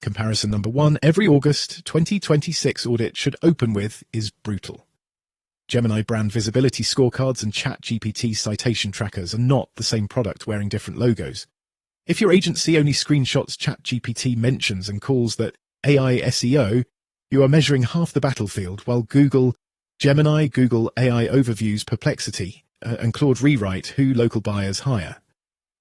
Comparison number 1. Every August 2026 audit should open with is brutal. Gemini brand visibility scorecards and ChatGPT citation trackers are not the same product wearing different logos. If your agency only screenshots ChatGPT mentions and calls that AI SEO, you are measuring half the battlefield, while Gemini, Google AI Overviews, Perplexity, and Claude rewrite who local buyers hire.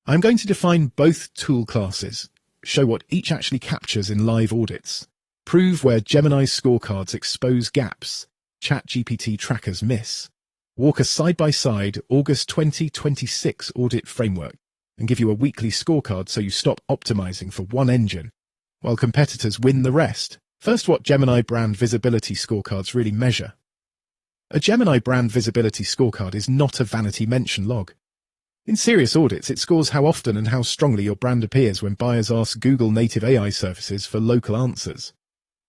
I'm going to define both tool classes, show what each actually captures in live audits, prove where Gemini's scorecards expose gaps ChatGPT trackers miss, walk a side-by-side August 2026 audit framework, and give you a weekly scorecard so you stop optimizing for one engine, while competitors win the rest. First, what Gemini brand visibility scorecards really measure. A Gemini brand visibility scorecard is not a vanity mention log. In serious audits, it scores how often and how strongly your brand appears when buyers ask Google native AI services for local answers.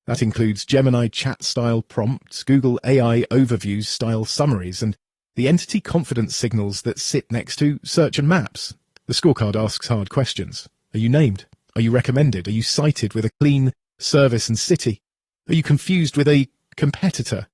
That includes Gemini chat-style prompts, Google AI Overviews-style summaries, and the entity confidence signals that sit next to search and maps. The scorecard asks hard questions. Are you named? Are you recommended? Are you cited with a clean service and city? Are you confused with a competitor?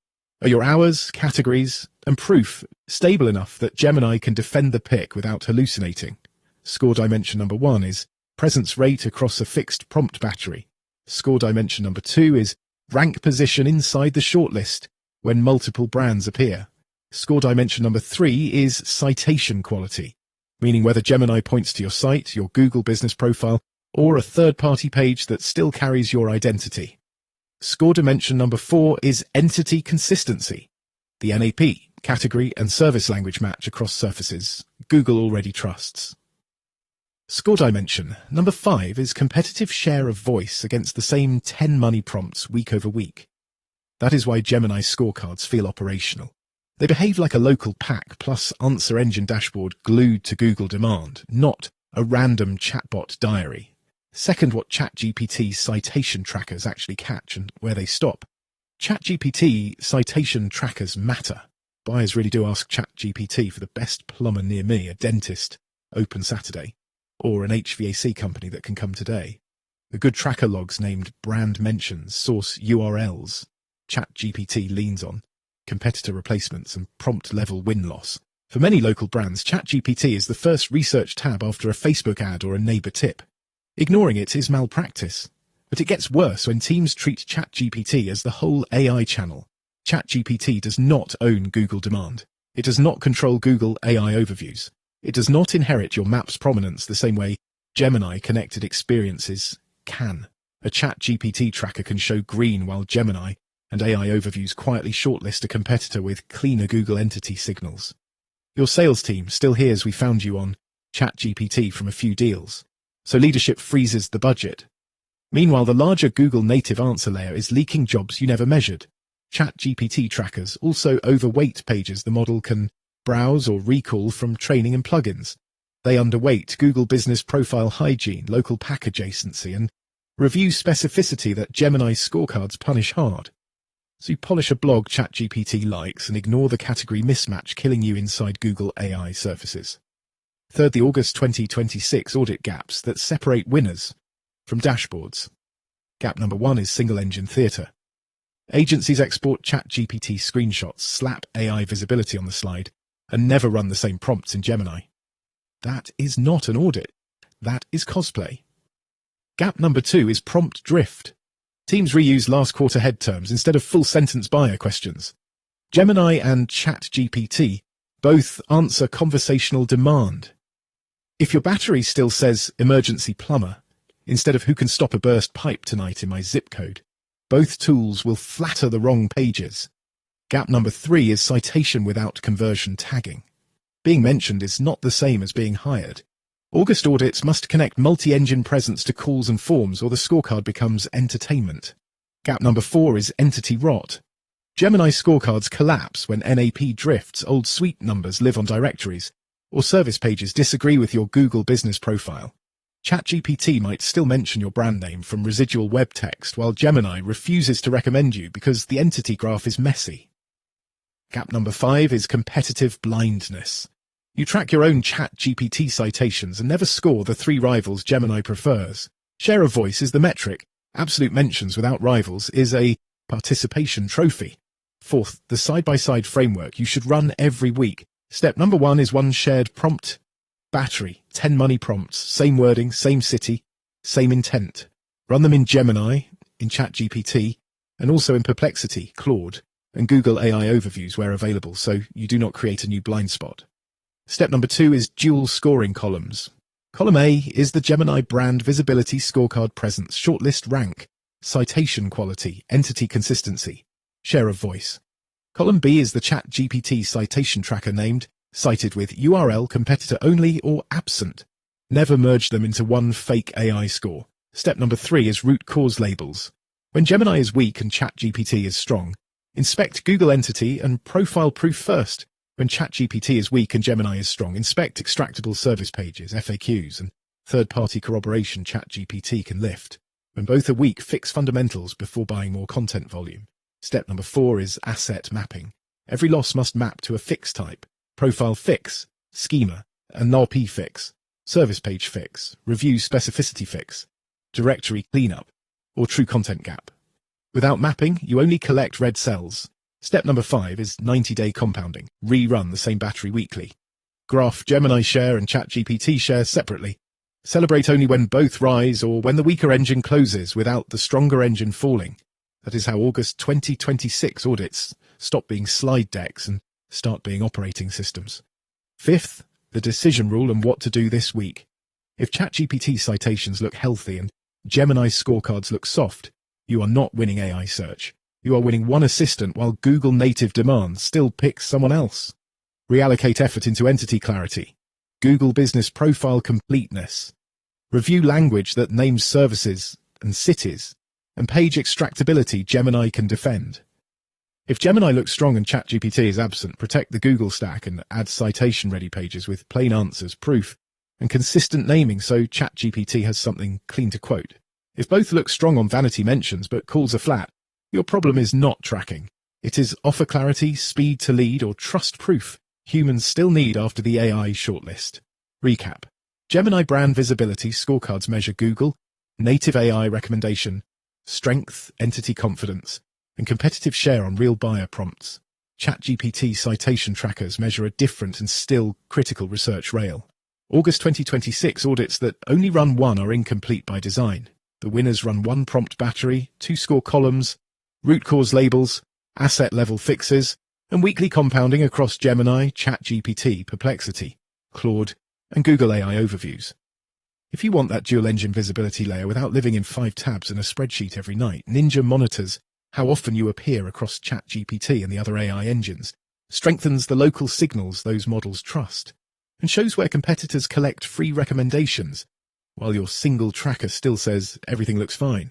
Are your hours, categories, and proof stable enough that Gemini can defend the pick without hallucinating? Score dimension number 1 is presence rate across a fixed prompt battery. Score dimension number 2 is rank position inside the shortlist when multiple brands appear. Score dimension number 3 is citation quality, meaning whether Gemini points to your site, your Google business profile, or a third-party page that still carries your identity. Score dimension number 4 is entity consistency, the NAP, category and service language match across surfaces Google already trusts. Score dimension number 5 is competitive share of voice against the same 10 money prompts week over week. That is why Gemini scorecards feel operational. They behave like a local pack plus answer engine dashboard glued to Google demand, not a random chatbot diary. Second, what ChatGPT citation trackers actually catch and where they stop. ChatGPT citation trackers matter. Buyers really do ask ChatGPT for the best plumber near me, a dentist, open Saturday, or an HVAC company that can come today. The good tracker logs named brand mentions, source URLs, ChatGPT leans on, competitor replacements and prompt level win-loss. For many local brands, ChatGPT is the first research tab after a Facebook ad or a neighbor tip. Ignoring it is malpractice. But it gets worse when teams treat ChatGPT as the whole AI channel. ChatGPT does not own Google demand. It does not control Google AI Overviews. It does not inherit your map's prominence the same way Gemini connected experiences can. A ChatGPT tracker can show green while Gemini and AI Overviews quietly shortlist a competitor with cleaner Google entity signals. Your sales team still hears we found you on ChatGPT from a few deals, so leadership freezes the budget. Meanwhile, the larger Google native answer layer is leaking jobs you never measured. ChatGPT trackers also overweight pages the model can browse or recall from training and plugins. They underweight Google business profile hygiene, local pack adjacency, and review specificity that Gemini scorecards punish hard. So you polish a blog ChatGPT likes and ignore the category mismatch killing you inside Google AI surfaces. Third, the August 2026 audit gaps that separate winners from dashboards. Gap number 1 is single-engine theatre. Agencies export ChatGPT screenshots, slap AI visibility on the slide, and never run the same prompts in Gemini. That is not an audit. That is cosplay. Gap number 2 is prompt drift. Teams reuse last quarter head terms instead of full-sentence buyer questions. Gemini and ChatGPT both answer conversational demand. If your battery still says emergency plumber, instead of who can stop a burst pipe tonight in my zip code, both tools will flatter the wrong pages. Gap number 3 is citation without conversion tagging. Being mentioned is not the same as being hired. August audits must connect multi-engine presence to calls and forms or the scorecard becomes entertainment. Gap number 4 is entity rot. Gemini scorecards collapse when NAP drifts, old suite numbers live on directories, or service pages disagree with your Google business profile. ChatGPT might still mention your brand name from residual web text, while Gemini refuses to recommend you because the entity graph is messy. Gap number 5 is competitive blindness. You track your own ChatGPT citations and never score the 3 rivals Gemini prefers. Share of voice is the metric, Absolute mentions without rivals is a participation trophy. Fourth, the side-by-side framework you should run every week. Step number 1 is one shared prompt battery, 10 money prompts, same wording, same city, same intent. Run them in Gemini, in ChatGPT, and also in Perplexity, Claude, and Google AI Overviews where available, so you do not create a new blind spot. Step number 2 is dual scoring columns. Column A is the Gemini brand visibility scorecard presence, shortlist rank, citation quality, entity consistency, share of voice. Column B is the ChatGPT citation tracker named, cited with URL competitor only or absent. Never merge them into one fake AI score. Step number 3 is root cause labels. When Gemini is weak and ChatGPT is strong, inspect Google entity and profile proof first. When ChatGPT is weak and Gemini is strong, inspect extractable service pages, FAQs, and third-party corroboration ChatGPT can lift. When both are weak, fix fundamentals before buying more content volume. Step number 4 is asset mapping. Every loss must map to a fix type, profile fix, schema, a null-p fix, service page fix, review specificity fix, directory cleanup, or true content gap. Without mapping, you only collect red cells. Step number 5 is 90-day compounding. Rerun the same battery weekly. Graph Gemini share and ChatGPT share separately. Celebrate only when both rise or when the weaker engine closes without the stronger engine falling. That is how August 2026 audits stop being slide decks and start being operating systems. Fifth, the decision rule and what to do this week. If ChatGPT citations look healthy and Gemini scorecards look soft, you are not winning AI search. You are winning one assistant while Google native demands still picks someone else. Reallocate effort into entity clarity, Google business profile completeness, review language that names services and cities, and page extractability Gemini can defend. If Gemini looks strong and ChatGPT is absent, protect the Google stack and add citation-ready pages with plain answers, proof, and consistent naming so ChatGPT has something clean to quote. If both look strong on vanity mentions but calls are flat, your problem is not tracking. It is offer clarity, speed to lead, or trust proof humans still need after the AI shortlist. Recap. Gemini brand visibility scorecards measure Google, native AI recommendation, strength, entity confidence, and competitive share on real buyer prompts. ChatGPT citation trackers measure a different and still critical research rail. August 2026 audits that only run one are incomplete by design. The winners run one prompt battery, 2 score columns, root cause labels, asset level fixes, and weekly compounding across Gemini, ChatGPT, Perplexity, Claude, and Google AI Overviews. If you want that dual engine visibility layer without living in 5 tabs and a spreadsheet every night, Ninja monitors how often you appear across ChatGPT and the other AI engines, strengthens the local signals those models trust, and shows where competitors collect free recommendations, while your single tracker still says everything looks fine.